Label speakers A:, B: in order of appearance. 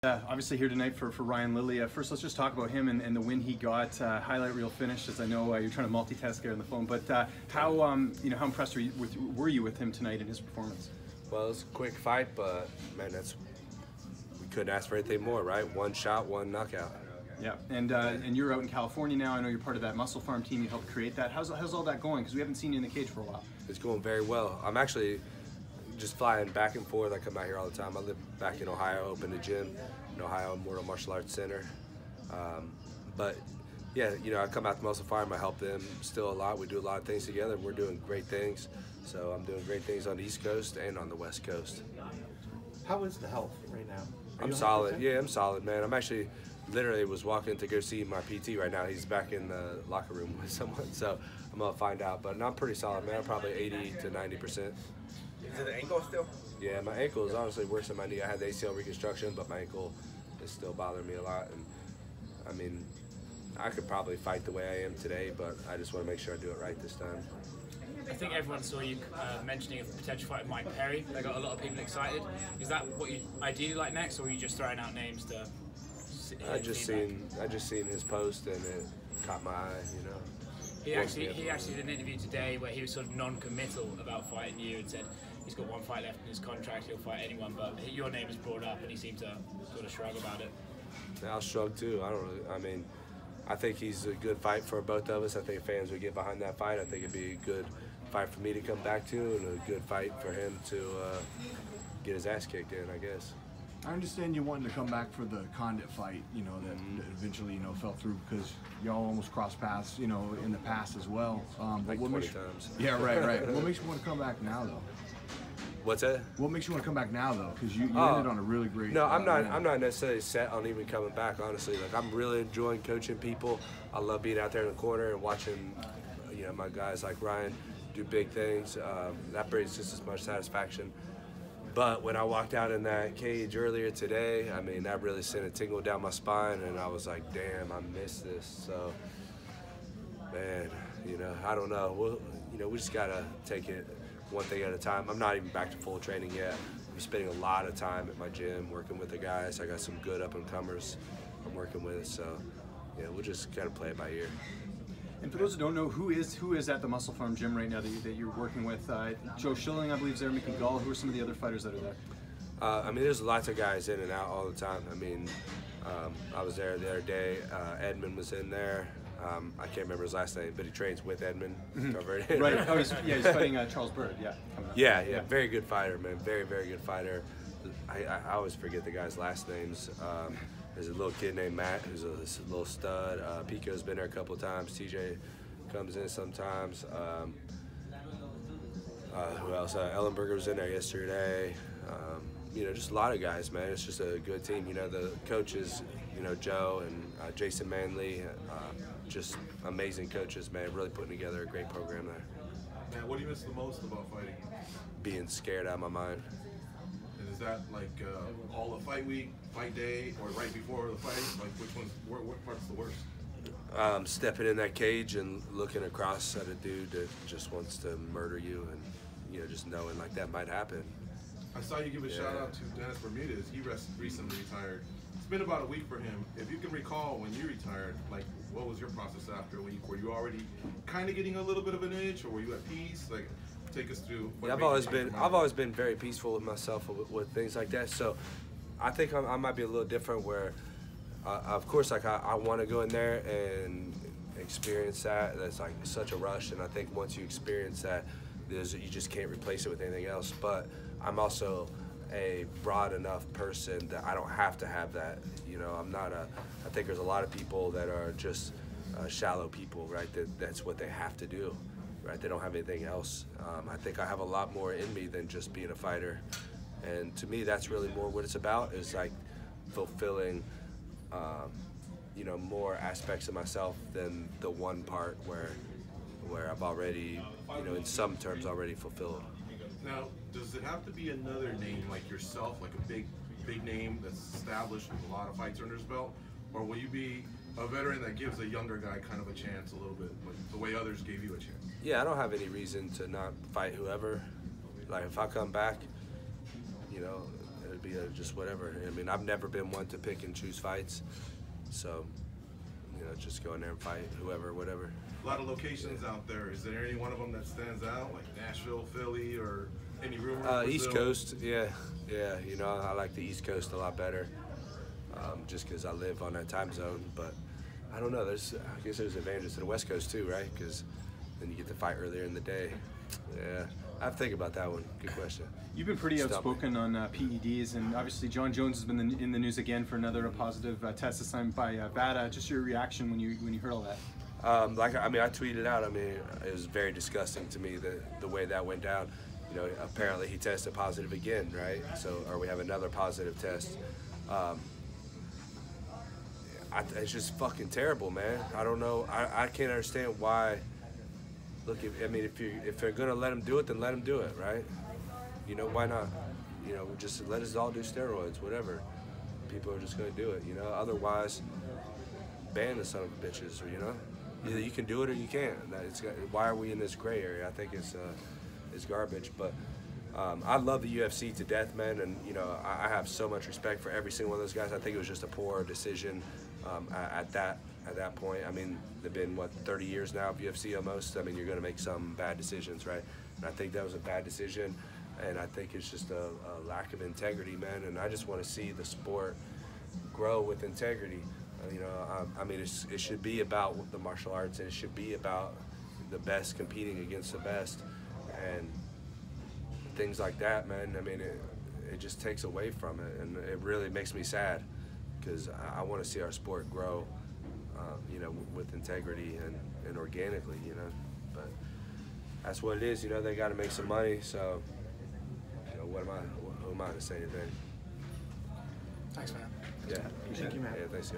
A: Obviously here tonight for Ryan Lilly. First, let's just talk about him and the win he got. Highlight reel finish, as I know you're trying to multitask there on the phone. But how how impressed were you with him tonight and his performance?
B: Well, it was a quick fight, but man, we couldn't ask for anything more, right? One shot, one knockout.
A: Yeah, and you're out in California now. I know you're part of that Muscle Farm team. You helped create that. How's all that going? Because we haven't seen you in the cage for a while.
B: It's going very well. I'm actually just flying back and forth. I come out here all the time. I live back in Ohio, opened a gym in Ohio, Immortal Martial Arts Center. But yeah, you know, I come out to Muscle Farm. I help them still a lot. We do a lot of things together. We're doing great things. So I'm doing great things on the East Coast and on the West Coast.
C: How is the health right now?
B: I'm solid. Yeah, I'm solid, man. I'm actually literally was walking to go see my PT right now. He's back in the locker room with someone, so I'm gonna find out. But I'm pretty solid, man. I'm probably 80 to 90%.
C: Is it the ankle still?
B: Yeah, my ankle is honestly worse than my knee. I had the ACL reconstruction, but my ankle is still bothering me a lot. And I mean, I could probably fight the way I am today, but I just want to make sure I do it right this time.
D: I think everyone saw you mentioning a potential fight with Mike Perry. That got a lot of people excited. Is that what you ideally like next, or are you just throwing out names to?
B: I just seen his post and it caught my eye, you know.
D: He actually did an interview today where he was sort of non-committal about fighting you and said he's got one fight left in his contract, he'll fight anyone, but your name was brought up and he seemed to sort of shrug about it.
B: Yeah, I'll shrug too. I think he's a good fight for both of us. I think fans would get behind that fight. I think it'd be a good fight for me to come back to and a good fight for him to get his ass kicked in, I guess.
E: I understand you wanted to come back for the Condit fight, you know, that eventually, you know, fell through because y'all almost crossed paths, you know, in the past as well.
B: Like 20 times.
E: Yeah, right. What makes you want to come back now, though?
B: What's that?
E: What makes you want to come back now, though? Because you ended on a really great.
B: No, I'm not necessarily set on even coming back. Honestly, like I'm really enjoying coaching people. I love being out there in the corner and watching, you know, my guys like Ryan do big things. That brings just as much satisfaction. But when I walked out in that cage earlier today, I mean, that really sent a tingle down my spine, and I was like, damn, I missed this. So, man, you know, I don't know. We just gotta take it one thing at a time. I'm not even back to full training yet. I'm spending a lot of time at my gym working with the guys. I got some good up-and-comers I'm working with, so yeah, we'll just kind of play it by ear.
A: And for those who don't know, who is at the Muscle Farm gym right now that you're working with? Joe Schilling, I believe, is there. Mickey Gall. Who are some of the other fighters that are there?
B: I mean, there's lots of guys in and out all the time. I mean, I was there the other day. Edmund was in there. I can't remember his last name, but he trains with Edmund.
A: Right. Oh, he's fighting Charles Bird. Yeah.
B: Yeah. Very good fighter, man. Very, very good fighter. I always forget the guys' last names. There's a little kid named Matt who's a little stud. Pico's been there a couple of times. TJ comes in sometimes. Who else? Ellenberger was in there yesterday. You know, just a lot of guys, man. It's just a good team. You know, the coaches, you know, Joe and Jason Manley, just amazing coaches, man. Really putting together a great program there.
F: Man, what do you miss the most about fighting?
B: Being scared out of my mind.
F: And is that like all the fight week, fight day, or right before the fight? Like what part's the worst?
B: Stepping in that cage and looking across at a dude that just wants to murder you, and you know, just knowing like that might happen.
F: I saw you give a shout out to Dennis Bermudez. He recently retired. It's been about a week for him. If you can recall when you retired, like what was your process after a week? Were you already kind of getting a little bit of an itch, or were you at peace? Like, take us through.
B: Yeah, I've always been very peaceful with myself with things like that. So I think I might be a little different where, of course, like I want to go in there and experience that. That's like such a rush, and I think once you experience that, you just can't replace it with anything else. But I'm also a broad enough person that I don't have to have that. You know, I think there's a lot of people that are just shallow people, right? That's what they have to do, right? They don't have anything else. I think I have a lot more in me than just being a fighter. And to me, that's really more what it's about, is like fulfilling, you know, more aspects of myself than the one part where I've already, you know, in some terms already fulfilled.
F: Now, does it have to be another name like yourself, like a big name that's established with a lot of fights under his belt? Or will you be a veteran that gives a younger guy kind of a chance a little bit, like the way others gave you a chance?
B: Yeah, I don't have any reason to not fight whoever. Like, if I come back, you know, it'd be just whatever. I mean, I've never been one to pick and choose fights, so just go in there and fight whoever, whatever.
F: A lot of locations out there. Is there any one of them that stands out, like Nashville, Philly, or any rumors?
B: East Coast, yeah. I like the East Coast a lot better, just because I live on that time zone. But I don't know. I guess there's advantages to the West Coast too, right? Because then you get to fight earlier in the day. Yeah, I have to think about that one. Good question.
A: You've been pretty outspoken on PEDs, and obviously Jon Jones has been in the news again for another positive test assigned by VADA. Just your reaction when you heard all that?
B: I tweeted out. I mean, it was very disgusting to me the way that went down. Apparently he tested positive again, right? So, or we have another positive test. It's just fucking terrible, man. I don't know. I can't understand why. Look, if they're gonna let him do it, then let him do it, right? Why not? Just let us all do steroids, whatever. People are just gonna do it, Otherwise, ban the son of a bitches, or either you can do it or you can't. Why are we in this gray area? I think it's garbage. But I love the UFC to death, man, and I have so much respect for every single one of those guys. I think it was just a poor decision at that point. I mean, they've been 30 years now of UFC almost. I mean, you're going to make some bad decisions, right? And I think that was a bad decision, and I think it's just a lack of integrity, man. And I just want to see the sport grow with integrity. It should be about the martial arts, and it should be about the best competing against the best, and things like that, man. I mean, it just takes away from it, and it really makes me sad, because I want to see our sport grow, with integrity and organically, But that's what it is, They got to make some money, so who am I to say anything?
D: Thanks, man.
B: Yeah.
C: Thank you, man.
B: Yeah, thanks, guys.